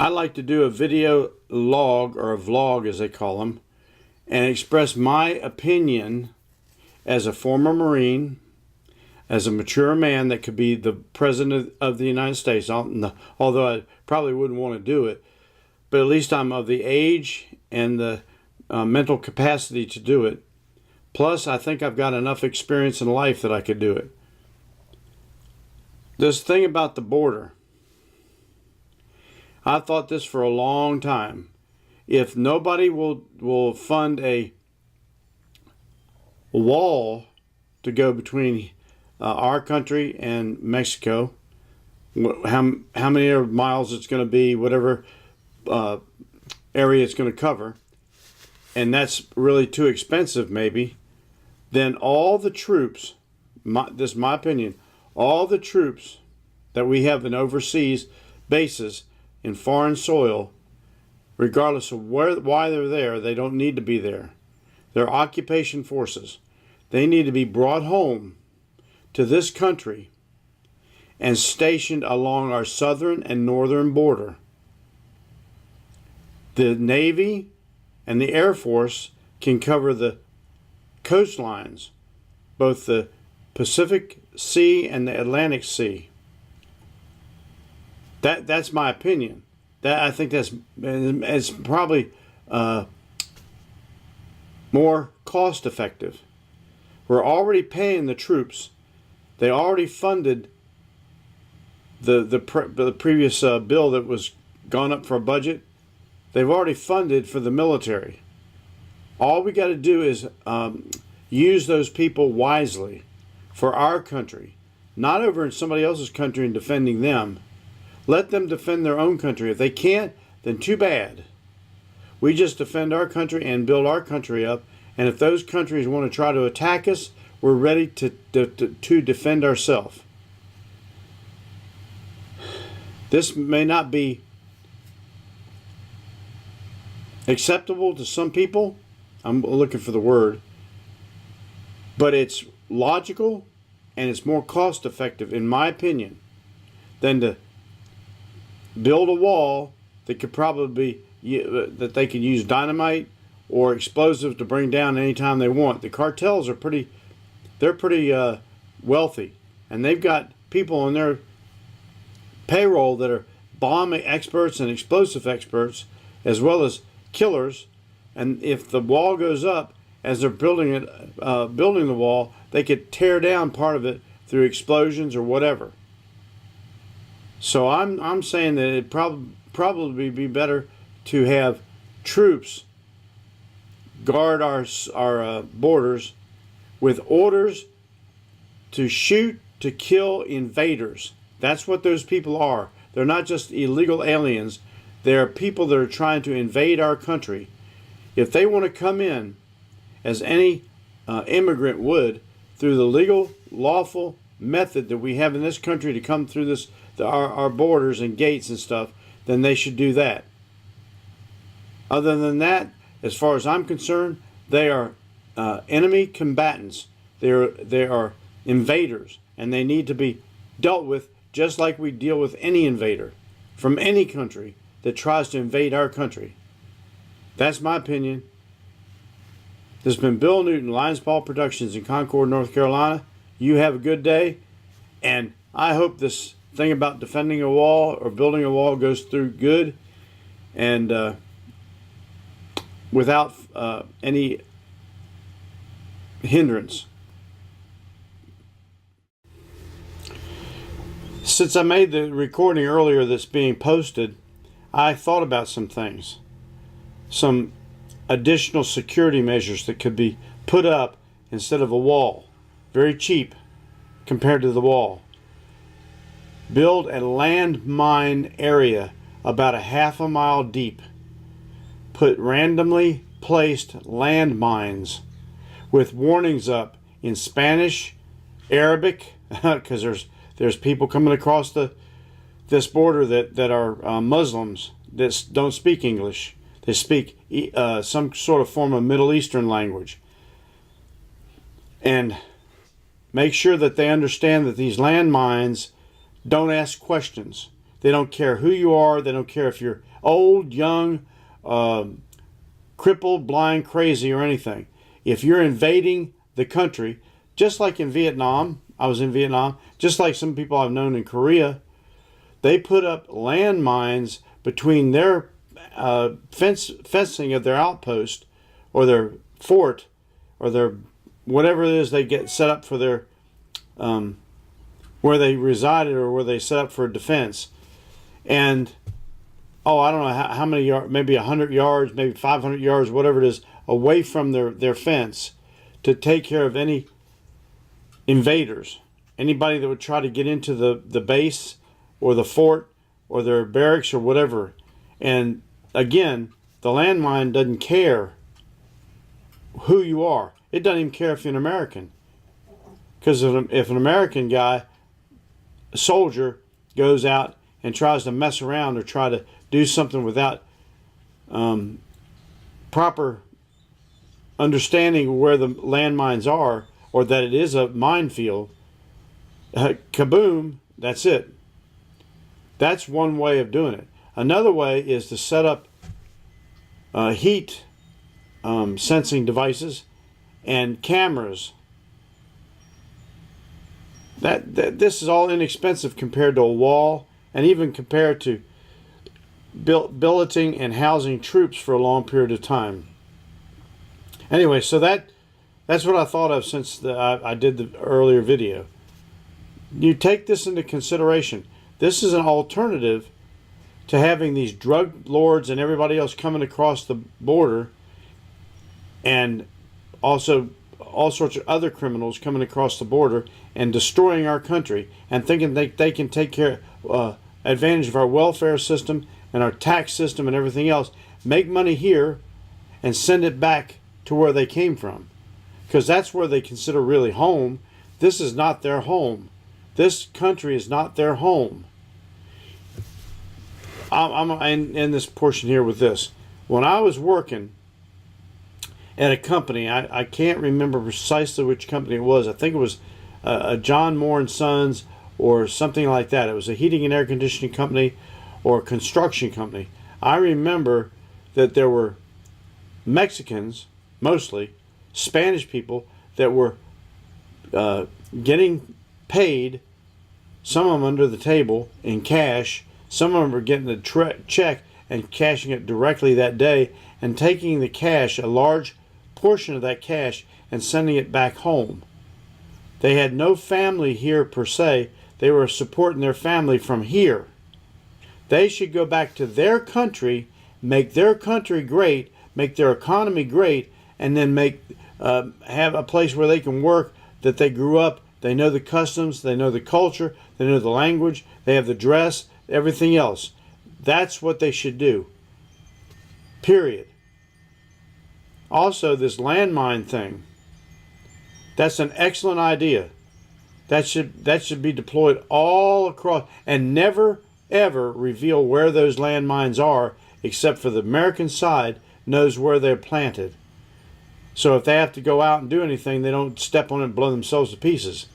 I like to do a video log, or a vlog as they call them, and express my opinion as a former Marine, as a mature man that could be the President of the United States, although I probably wouldn't want to do it, but at least I'm of the age and the mental capacity to do it. Plus, I think I've got enough experience in life that I could do it. This thing about the border, I've thought this for a long time. If nobody will fund a wall to go between our country and Mexico, how many miles it's going to be, whatever area it's going to cover, and that's really too expensive maybe, then all the troops, this is my opinion, all the troops that we have in overseas bases in foreign soil, regardless of why they're there, they don't need to be there. They're occupation forces. They need to be brought home to this country and stationed along our southern and northern border. The Navy and the Air Force can cover the coastlines, both the Pacific Sea and the Atlantic Sea. That's my opinion. I think it's probably more cost effective. We're already paying the troops. They already funded the previous bill that was gone up for a budget. They've already funded for the military. All we got to do is use those people wisely for our country, not over in somebody else's country and defending them. Let them defend their own country. If they can't, then too bad. We just defend our country and build our country up. And if those countries want to try to attack us, we're ready to defend ourselves. This may not be acceptable to some people. I'm looking for the word. But it's logical and it's more cost effective, in my opinion, than to build a wall that could probably that they could use dynamite or explosives to bring down anytime they want. The cartels are pretty wealthy, and they've got people on their payroll that are bomb experts and explosive experts, as well as killers. And if the wall goes up, as they're building the wall, they could tear down part of it through explosions or whatever. So I'm saying that it'd probably be better to have troops guard our borders with orders to shoot to kill invaders. That's what those people are. They're not just illegal aliens. They're people that are trying to invade our country. If they want to come in, as any immigrant would, through the legal, lawful method that we have in this country to come through our borders and gates and stuff, then they should do that. Other than that, as far as I'm concerned, they are enemy combatants. They are invaders, and they need to be dealt with just like we deal with any invader from any country that tries to invade our country. That's my opinion. This has been Bill Newton, Lions Paw Productions in Concord, North Carolina. You have a good day, and I hope this thing about defending a wall or building a wall goes through good and without any hindrance. Since I made the recording earlier that's being posted, I thought about some things. Some additional security measures that could be put up instead of a wall. Very cheap compared to the wall. Build a landmine area about a half a mile deep. Put randomly placed landmines with warnings up in Spanish, Arabic, because there's people coming across this border that are Muslims that don't speak English. They speak some sort of form of Middle Eastern language. And make sure that they understand that these landmines don't ask questions. They don't care who you are. They don't care if you're old, young, crippled, blind, crazy, or anything. If you're invading the country, just like in Vietnam, I was in Vietnam, just like some people I've known in Korea, they put up landmines between their fencing of their outpost or their fort or their whatever it is they get set up for their where they resided or where they set up for defense. And I don't know how many yards, maybe 100 yards, maybe 500 yards, whatever it is, away from their fence to take care of any invaders, anybody that would try to get into the base or the fort or their barracks or whatever. And again, the landmine doesn't care who you are. It doesn't even care if you're an American. Because if an American guy, a soldier, goes out and tries to mess around or try to do something without proper understanding where the landmines are or that it is a minefield, kaboom, that's it. That's one way of doing it. Another way is to set up heat sensing devices and cameras. This is all inexpensive compared to a wall, and even compared to billeting and housing troops for a long period of time. Anyway, so that's what I thought of since I did the earlier video. You take this into consideration. This is an alternative to having these drug lords and everybody else coming across the border, and also all sorts of other criminals coming across the border and destroying our country and thinking they can take advantage of our welfare system and our tax system and everything else, make money here and send it back to where they came from, because that's where they consider really home. This is not their home. This country is not their home. I'm in this portion here with this. When I was working at a company, I can't remember precisely which company it was. I think it was John Moore and Sons or something like that. It was a heating and air conditioning company or a construction company. I remember that there were Mexicans, mostly Spanish people, that were getting paid, some of them under the table in cash. Some of them were getting the check and cashing it directly that day and taking the cash, a large portion of that cash, and sending it back home. They had no family here per se. They were supporting their family from here. They should go back to their country, make their country great, make their economy great, and then have a place where they can work, that they grew up, they know the customs, they know the culture, they know the language, they have the dress, everything else. That's what they should do. Period. Also, this landmine thing, that's an excellent idea. That should be deployed all across, and never ever reveal where those landmines are, except for the American side knows where they're planted. So if they have to go out and do anything, they don't step on it and blow themselves to pieces.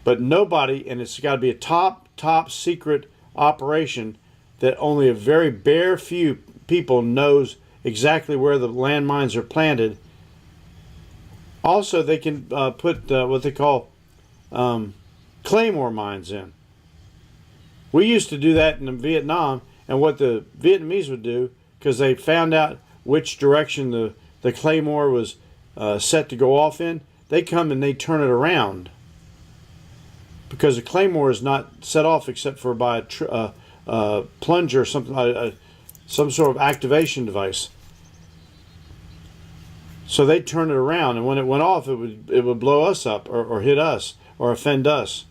But nobody, and it's got to be a top secret operation that only a very bare few people knows exactly where the landmines are planted. Also, they can put what they call claymore mines in. We used to do that in Vietnam, and what the Vietnamese would do, because they found out which direction the claymore was set to go off in, they come and they turn it around, because the claymore is not set off except for by a plunger or something, some sort of activation device. So they turn it around, and when it went off, it would blow us up or hit us or offend us.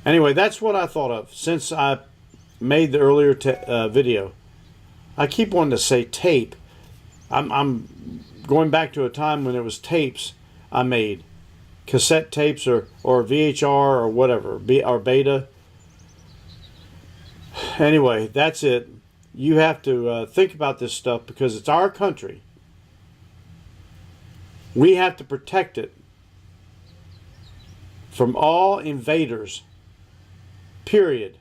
Anyway, that's what I thought of since I made the earlier video. I keep wanting to say tape. I'm going back to a time when it was tapes I made, cassette tapes or VHR or whatever, or beta. Anyway, that's it. You have to think about this stuff, because it's our country. We have to protect it from all invaders. Period.